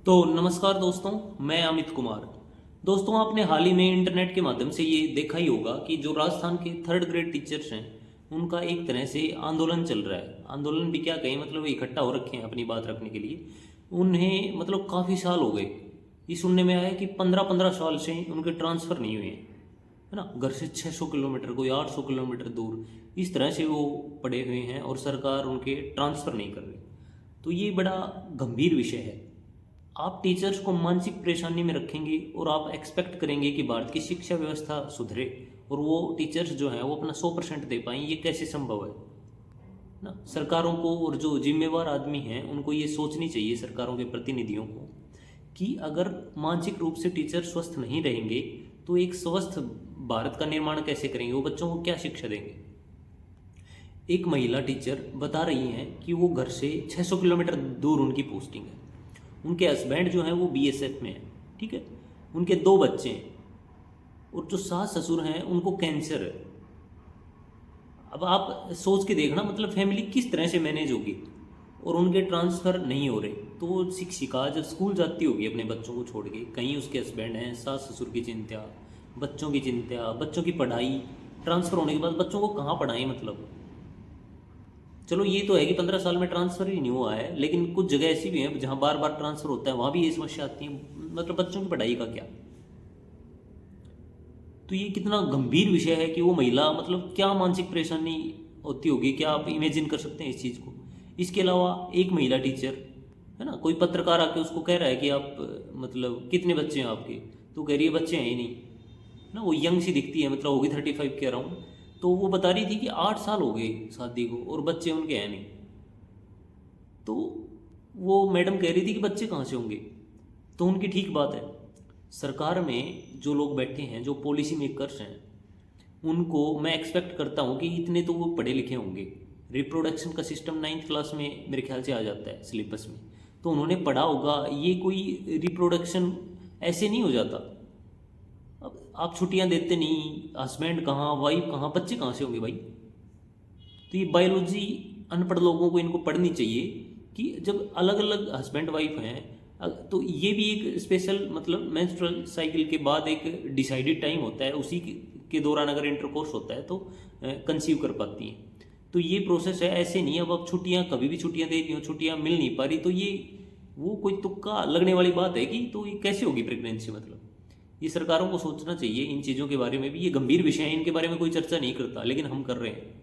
तो नमस्कार दोस्तों, मैं अमित कुमार। दोस्तों, आपने हाल ही में इंटरनेट के माध्यम से ये देखा ही होगा कि जो राजस्थान के थर्ड ग्रेड टीचर्स हैं उनका एक तरह से आंदोलन चल रहा है। आंदोलन भी क्या कहें, मतलब इकट्ठा हो रखे हैं अपनी बात रखने के लिए। उन्हें मतलब काफ़ी साल हो गए। ये सुनने में आया कि 15-15 साल से उनके ट्रांसफ़र नहीं हुए हैं, है ना। घर से 600 किलोमीटर, कोई 800 किलोमीटर दूर, इस तरह से वो पड़े हुए हैं और सरकार उनके ट्रांसफ़र नहीं कर रही। तो ये बड़ा गंभीर विषय है। आप टीचर्स को मानसिक परेशानी में रखेंगे और आप एक्सपेक्ट करेंगे कि भारत की शिक्षा व्यवस्था सुधरे और वो टीचर्स जो हैं वो अपना 100% दे पाएँ, ये कैसे संभव है ना। सरकारों को और जो जिम्मेवार आदमी हैं उनको ये सोचनी चाहिए, सरकारों के प्रतिनिधियों को, कि अगर मानसिक रूप से टीचर स्वस्थ नहीं रहेंगे तो एक स्वस्थ भारत का निर्माण कैसे करेंगे, वो बच्चों को क्या शिक्षा देंगे। एक महिला टीचर बता रही हैं कि वो घर से 600 किलोमीटर दूर उनकी पोस्टिंग है। उनके हस्बैंड जो हैं वो बीएसएफ में है, ठीक है। उनके 2 बच्चे हैं और जो सास ससुर हैं उनको कैंसर है। अब आप सोच के देखना, मतलब फैमिली किस तरह से मैनेज होगी। और उनके ट्रांसफ़र नहीं हो रहे तो वो शिक्षिका जब स्कूल जाती होगी अपने बच्चों को छोड़ के, कहीं उसके हस्बैंड हैं, सास ससुर की चिंता, बच्चों की चिंता, बच्चों की पढ़ाई, ट्रांसफ़र होने के बाद बच्चों को कहाँ पढ़ाएं। मतलब चलो ये तो है कि 15 साल में ट्रांसफ़र ही नहीं हुआ है, लेकिन कुछ जगह ऐसी भी हैं जहाँ बार बार ट्रांसफ़र होता है, वहाँ भी ये समस्या आती है। मतलब बच्चों की पढ़ाई का क्या। तो ये कितना गंभीर विषय है कि वो महिला, मतलब क्या मानसिक परेशानी होती होगी, क्या आप इमेजिन कर सकते हैं इस चीज़ को। इसके अलावा एक महिला टीचर, है ना, कोई पत्रकार आके उसको कह रहा है कि आप मतलब कितने बच्चे हैं आपके, तो कह रही है बच्चे हैं ही नहीं, ना। वो यंग सी दिखती है, मतलब होगी 35 कह रहा हूँ। तो वो बता रही थी कि 8 साल हो गए शादी को और बच्चे उनके हैं नहीं। तो वो मैडम कह रही थी कि बच्चे कहाँ से होंगे। तो उनकी ठीक बात है। सरकार में जो लोग बैठे हैं, जो पॉलिसी मेकर्स हैं, उनको मैं एक्सपेक्ट करता हूँ कि इतने तो वो पढ़े लिखे होंगे। रिप्रोडक्शन का सिस्टम 9th क्लास में मेरे ख्याल से आ जाता है सिलेबस में, तो उन्होंने पढ़ा होगा। ये कोई रिप्रोडक्शन ऐसे नहीं हो जाता। अब आप छुट्टियां देते नहीं, हस्बैंड कहाँ, वाइफ कहाँ, बच्चे कहाँ से होंगे भाई। तो ये बायोलॉजी अनपढ़ लोगों को इनको पढ़नी चाहिए कि जब अलग अलग हस्बैंड वाइफ हैं, तो ये भी एक स्पेशल, मतलब मेंस्ट्रुअल साइकिल के बाद एक डिसाइडेड टाइम होता है, उसी के दौरान अगर इंटरकोर्स होता है तो कंसीव कर पाती हैं। तो ये प्रोसेस है, ऐसे नहीं अब छुट्टियां कभी भी छुट्टियां दे दी हो, छुट्टियां मिल नहीं पा रही, तो ये वो कोई तुक्का लगने वाली बात है कि तो ये कैसे होगी प्रेगनेंसी। मतलब ये सरकारों को सोचना चाहिए इन चीज़ों के बारे में भी। ये गंभीर विषय है, इनके बारे में कोई चर्चा नहीं करता, लेकिन हम कर रहे हैं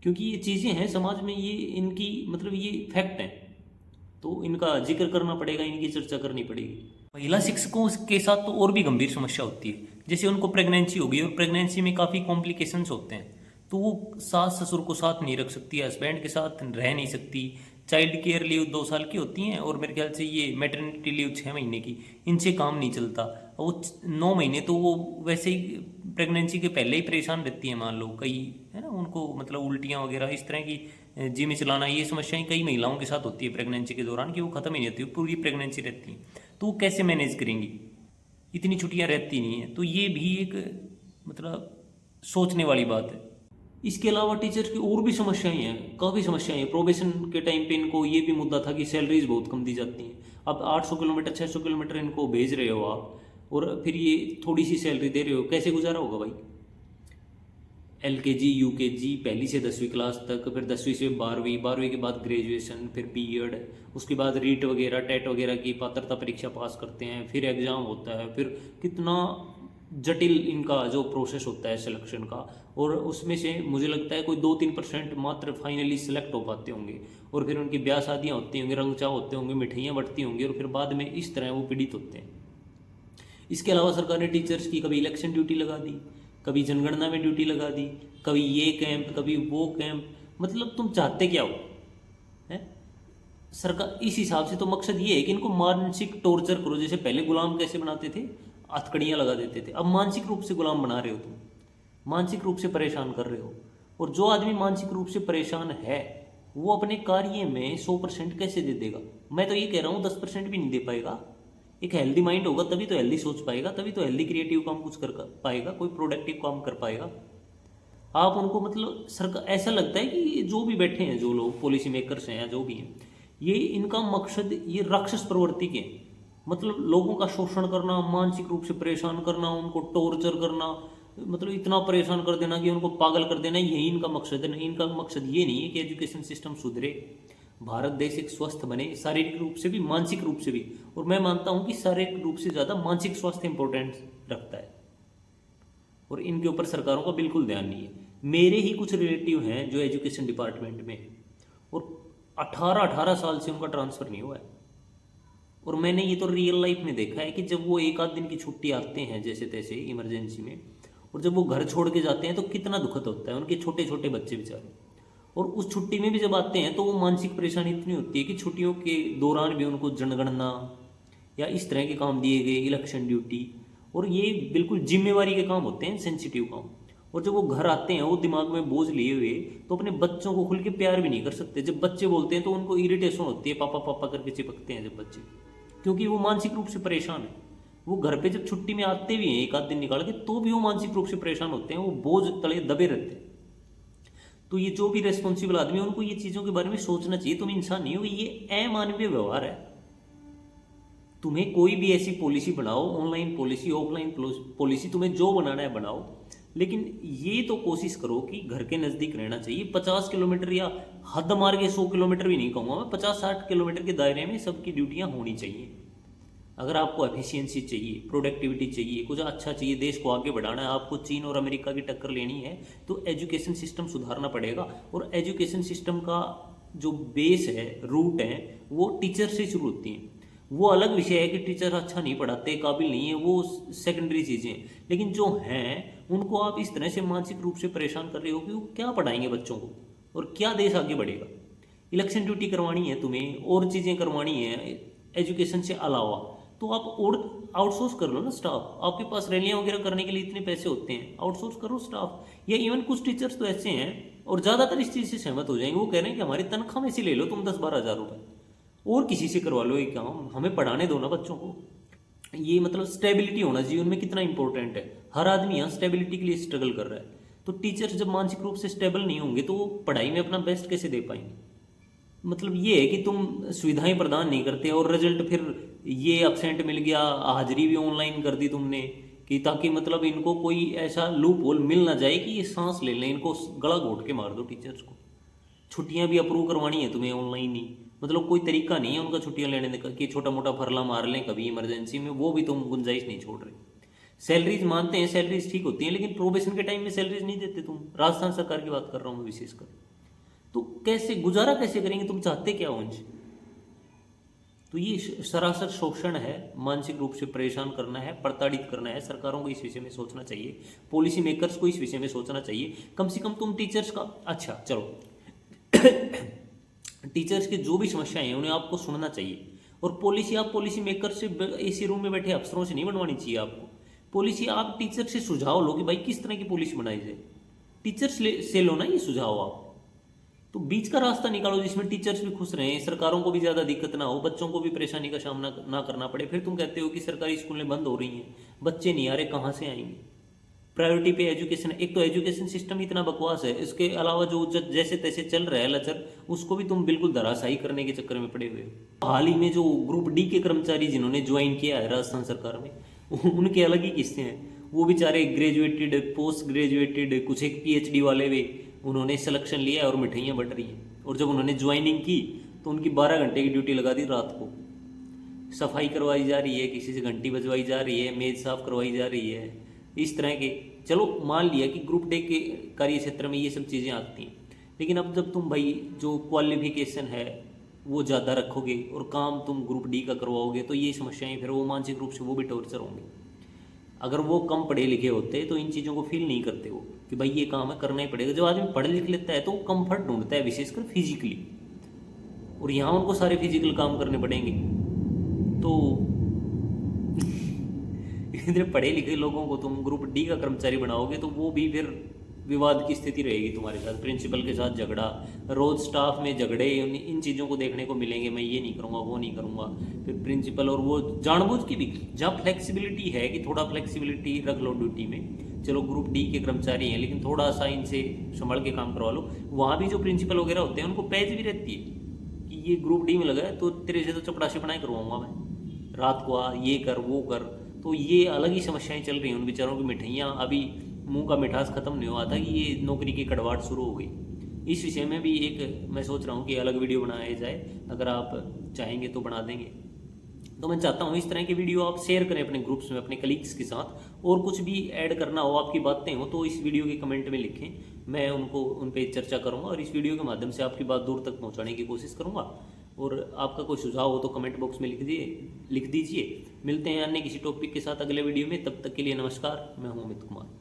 क्योंकि ये चीज़ें हैं समाज में, ये इनकी मतलब ये फैक्ट हैं, तो इनका जिक्र करना पड़ेगा, इनकी चर्चा करनी पड़ेगी। महिला शिक्षकों के साथ तो और भी गंभीर समस्या होती है। जैसे उनको प्रेगनेंसी होगी और प्रेगनेंसी में काफ़ी कॉम्प्लिकेशंस होते हैं, तो वो सास ससुर को साथ नहीं रख सकती, हस्बैंड के साथ रह नहीं सकती। चाइल्ड केयर लीव 2 साल की होती हैं और मेरे ख्याल से ये मैटरनिटी लीव 6 महीने की, इनसे काम नहीं चलता। और वो 9 महीने तो वो वैसे ही प्रेगनेंसी के पहले ही परेशान रहती हैं, मान लो कई, है ना, उनको मतलब उल्टियाँ वगैरह इस तरह की, जिम चलाना, ये समस्याएं कई महिलाओं के साथ होती है प्रेगनेंसी के दौरान, कि वो ख़त्म ही नहीं होती, पूरी प्रेगनेंसी रहती है। तो वो कैसे मैनेज करेंगी, इतनी छुट्टियां रहती नहीं हैं। तो ये भी एक मतलब सोचने वाली बात है। इसके अलावा टीचर्स की और भी समस्याएं हैं, काफ़ी समस्याएं हैं। प्रोबेशन के टाइम पे इनको ये भी मुद्दा था कि सैलरीज बहुत कम दी जाती हैं। अब 800 किलोमीटर 600 किलोमीटर इनको भेज रहे हो आप, और फिर ये थोड़ी सी सैलरी दे रहे हो, कैसे गुजारा होगा भाई। एलकेजी यूकेजी, पहली से 10वीं क्लास तक, फिर 10वीं से 12वीं, 12वीं के बाद ग्रेजुएशन, फिर बीएड, उसके बाद रीट वगैरह टेट वगैरह की पात्रता परीक्षा पास करते हैं, फिर एग्ज़ाम होता है, फिर कितना जटिल इनका जो प्रोसेस होता है सिलेक्शन का। और उसमें से मुझे लगता है कोई 2-3% मात्र फाइनली सिलेक्ट हो पाते होंगे, और फिर उनकी ब्याह शादियाँ होती होंगी, रंगचाव होते होंगे, मिठाइयाँ बंटती होंगी, और फिर बाद में इस तरह वो पीड़ित होते हैं। इसके अलावा सरकार ने टीचर्स की कभी इलेक्शन ड्यूटी लगा दी, कभी जनगणना में ड्यूटी लगा दी, कभी ये कैंप, कभी वो कैंप। मतलब तुम चाहते क्या हो, है सरकार। इस हिसाब से तो मकसद ये है कि इनको मानसिक टॉर्चर करो। जैसे पहले गुलाम कैसे बनाते थे, हथकड़ियाँ लगा देते थे, अब मानसिक रूप से गुलाम बना रहे हो तुम, मानसिक रूप से परेशान कर रहे हो। और जो आदमी मानसिक रूप से परेशान है वो अपने कार्य में 100% कैसे दे देगा। मैं तो ये कह रहा हूँ 10% भी नहीं दे पाएगा। एक हेल्दी माइंड होगा तभी तो हेल्दी सोच पाएगा, तभी तो हेल्दी क्रिएटिव काम कुछ कर पाएगा, कोई प्रोडक्टिव काम कर पाएगा। आप उनको मतलब सरकार, ऐसा लगता है कि जो भी बैठे हैं, जो लोग पॉलिसी मेकर्स हैं या जो भी हैं, ये इनका मकसद ये राक्षस प्रवृत्ति के हैं। मतलब लोगों का शोषण करना, मानसिक रूप से परेशान करना, उनको टॉर्चर करना, मतलब इतना परेशान कर देना कि उनको पागल कर देना, यही इनका मकसद है। नहीं, इनका मकसद ये नहीं है कि एजुकेशन सिस्टम सुधरे, भारत देश एक स्वस्थ बने, शारीरिक रूप से भी मानसिक रूप से भी। और मैं मानता हूँ कि शारीरिक रूप से ज़्यादा मानसिक स्वास्थ्य इंपॉर्टेंस रखता है, और इनके ऊपर सरकारों का बिल्कुल ध्यान नहीं है। मेरे ही कुछ रिलेटिव हैं जो एजुकेशन डिपार्टमेंट में हैं, और 18-18 साल से उनका ट्रांसफ़र नहीं हुआ है। और मैंने ये तो रियल लाइफ में देखा है कि जब वो एक आध दिन की छुट्टी आते हैं जैसे तैसे इमरजेंसी में, और जब वो घर छोड़ के जाते हैं तो कितना दुखद होता है, उनके छोटे छोटे बच्चे बेचारे। और उस छुट्टी में भी जब आते हैं तो वो मानसिक परेशानी इतनी होती है कि छुट्टियों के दौरान भी उनको जनगणना या इस तरह के काम दिए गए, इलेक्शन ड्यूटी, और ये बिल्कुल जिम्मेवारी के काम होते हैं, सेंसिटिव काम। और जब वो घर आते हैं वो दिमाग में बोझ लिए हुए, तो अपने बच्चों को खुल के प्यार भी नहीं कर सकते। जब बच्चे बोलते हैं तो उनको इरिटेशन होती है, पापा पापा करके चिपकते हैं जब बच्चे, क्योंकि वो मानसिक रूप से परेशान है। वो घर पे जब छुट्टी में आते भी हैं एक आध दिन निकाल के, तो भी वो मानसिक रूप से परेशान होते हैं, वो बोझ तले दबे रहते हैं। तो ये जो भी रेस्पॉन्सिबल आदमी है उनको ये चीज़ों के बारे में सोचना चाहिए। तुम इंसान नहीं हो, ये अमानवीय व्यवहार है। तुम्हें कोई भी ऐसी पॉलिसी बनाओ, ऑनलाइन पॉलिसी, ऑफलाइन पॉलिसी, तुम्हें जो बनाना है बनाओ, लेकिन ये तो कोशिश करो कि घर के नज़दीक रहना चाहिए। 50 किलोमीटर या हद मार के 100 किलोमीटर भी नहीं कहूँगा मैं, 50-60 किलोमीटर के दायरे में सबकी ड्यूटियाँ होनी चाहिए। अगर आपको एफिशिएंसी चाहिए, प्रोडक्टिविटी चाहिए, कुछ अच्छा चाहिए, देश को आगे बढ़ाना है, आपको चीन और अमेरिका की टक्कर लेनी है, तो एजुकेशन सिस्टम सुधारना पड़ेगा। और एजुकेशन सिस्टम का जो बेस है, रूट है, वो टीचर से शुरू होती है। वो अलग विषय है कि टीचर अच्छा नहीं पढ़ाते, काबिल नहीं है, वो सेकेंडरी चीज़ें हैं। लेकिन जो हैं उनको आप इस तरह से मानसिक रूप से परेशान कर रहे हो कि वो क्या पढ़ाएंगे बच्चों को, और क्या देश आगे बढ़ेगा। इलेक्शन ड्यूटी करवानी है तुम्हें, और चीज़ें करवानी है एजुकेशन से अलावा, तो आप और आउटसोर्स कर लो ना स्टाफ। आपके पास रैलियाँ वगैरह करने के लिए इतने पैसे होते हैं, आउटसोर्स करो स्टाफ। या इवन कुछ टीचर्स तो ऐसे हैं, और ज़्यादातर इस चीज़ से सहमत हो जाएंगे, वो कह रहे हैं कि हमारी तनख्वाह में से ले लो तुम 10-12 हज़ार रुपये, और किसी से करवा लो ये काम, हमें पढ़ाने दो ना बच्चों को। ये मतलब स्टेबिलिटी होना जीवन में कितना इंपॉर्टेंट है। हर आदमी यहाँ स्टेबिलिटी के लिए स्ट्रगल कर रहा है। तो टीचर्स जब मानसिक रूप से स्टेबल नहीं होंगे तो वो पढ़ाई में अपना बेस्ट कैसे दे पाएंगे। मतलब ये है कि तुम सुविधाएं प्रदान नहीं करते, और रिजल्ट फिर ये एब्सेंट मिल गया, हाजिरी भी ऑनलाइन कर दी तुमने, कि ताकि मतलब इनको कोई ऐसा लूप होल मिल ना जाए कि ये सांस ले लें, इनको गला घोट के मार दो टीचर्स को। छुट्टियां भी अप्रूव करवानी है तुम्हें ऑनलाइन ही, मतलब कोई तरीका नहीं है उनका छुट्टियां लेने का कि छोटा मोटा फरला मार लें कभी इमरजेंसी में, वो भी तुम गुंजाइश नहीं छोड़ रहे। सैलरीज मानते हैं, सैलरीज ठीक होती हैं, लेकिन प्रोबेशन के टाइम में सैलरीज नहीं देते तुम। राजस्थान सरकार की बात कर रहा हूँ मैं विशेषकर। तो कैसे गुजारा कैसे करेंगे, तुम चाहते क्या हो उनसे। तो ये सरासर शोषण है, मानसिक रूप से परेशान करना है, प्रताड़ित करना है। सरकारों को इस विषय में सोचना चाहिए, पॉलिसी मेकर्स को इस विषय में सोचना चाहिए। कम से कम तुम टीचर्स का, अच्छा चलो टीचर्स की जो भी समस्याएं हैं उन्हें आपको सुनना चाहिए। और पॉलिसी आप पॉलिसी मेकर से, एसी रूम में बैठे अफसरों से नहीं बनवानी चाहिए आपको। पॉलिसी आप टीचर से सुझाव लो कि भाई किस तरह की पॉलिसी बनाई जाए, टीचर्स से लो ना ये सुझाव आप। तो बीच का रास्ता निकालो जिसमें टीचर्स भी खुश रहें, सरकारों को भी ज़्यादा दिक्कत ना हो, बच्चों को भी परेशानी का सामना ना करना पड़े। फिर तुम कहते हो कि सरकारी स्कूलें बंद हो रही हैं, बच्चे नहीं आ रहे, कहाँ से आएंगे। प्रायोरिटी पे एजुकेशन, एक तो एजुकेशन सिस्टम इतना बकवास है, इसके अलावा जो जैसे तैसे चल रहा है लचर, उसको भी तुम बिल्कुल धराशायी करने के चक्कर में पड़े हुए हो। हाल ही में जो ग्रुप डी के कर्मचारी जिन्होंने ज्वाइन किया है राजस्थान सरकार में, उनके अलग ही किस्से हैं। वो बेचारे ग्रेजुएटेड, पोस्ट ग्रेजुएटेड, कुछ एक PhD वाले वे, उन्होंने सिलेक्शन लिया और मिठाइयाँ बट रही हैं। और जब उन्होंने ज्वाइनिंग की तो उनकी 12 घंटे की ड्यूटी लगा दी रात को। सफाई करवाई जा रही है, किसी से घंटी बजवाई जा रही है, मेज साफ करवाई जा रही है, इस तरह के। चलो मान लिया कि ग्रुप डे के कार्य क्षेत्र में ये सब चीज़ें आती हैं, लेकिन अब जब तुम भाई जो क्वालिफिकेशन है वो ज़्यादा रखोगे और काम तुम ग्रुप डी का करवाओगे, तो ये समस्याएं फिर वो मानसिक रूप से वो भी टॉर्चर होंगे। अगर वो कम पढ़े लिखे होते तो इन चीज़ों को फील नहीं करते वो कि भाई ये काम है करना ही पड़ेगा। जब आदमी पढ़ लिख लेता है तो वो कंफर्ट ढूंढता है, विशेषकर फिजिकली, और यहाँ उनको सारे फिजिकल काम करने पड़ेंगे। तो इतने पढ़े लिखे लोगों को तुम ग्रुप डी का कर्मचारी बनाओगे तो वो भी फिर विवाद की स्थिति रहेगी तुम्हारे साथ, प्रिंसिपल के साथ झगड़ा, रोज स्टाफ में झगड़े, इन चीज़ों को देखने को मिलेंगे। मैं ये नहीं करूँगा, वो नहीं करूँगा। फिर प्रिंसिपल और वो जानबूझ के भी, जहाँ फ्लेक्सिबिलिटी है कि थोड़ा फ्लेक्सिबिलिटी रख लो ड्यूटी में, चलो ग्रुप डी के कर्मचारी हैं लेकिन थोड़ा सा इनसे संभल के काम करवा लो। वहाँ भी जो प्रिंसिपल वगैरह होते हैं उनको पैज भी रहती है कि ये ग्रुप डी में लगा है तो तेरे से तो चपड़ासी पढ़ाई करवाऊंगा मैं, रात को आ, ये कर वो कर। तो ये अलग ही समस्याएं चल रही हैं उन बेचारों की। मिठाइयाँ अभी मुंह का मिठास खत्म नहीं हुआ था कि ये नौकरी की कड़वाहट शुरू हो गई। इस विषय में भी एक मैं सोच रहा हूँ कि अलग वीडियो बनाया जाए, अगर आप चाहेंगे तो बना देंगे। तो मैं चाहता हूँ इस तरह की वीडियो आप शेयर करें अपने ग्रुप्स में अपने कलीग्स के साथ। और कुछ भी ऐड करना हो, आपकी बातें हो, तो इस वीडियो के कमेंट में लिखें, मैं उनको उन पे चर्चा करूँगा और इस वीडियो के माध्यम से आपकी बात दूर तक पहुँचाने की कोशिश करूँगा। और आपका कोई सुझाव हो तो कमेंट बॉक्स में लिख दीजिए। मिलते हैं अन्य किसी टॉपिक के साथ अगले वीडियो में, तब तक के लिए नमस्कार। मैं हूँ अमित कुमार।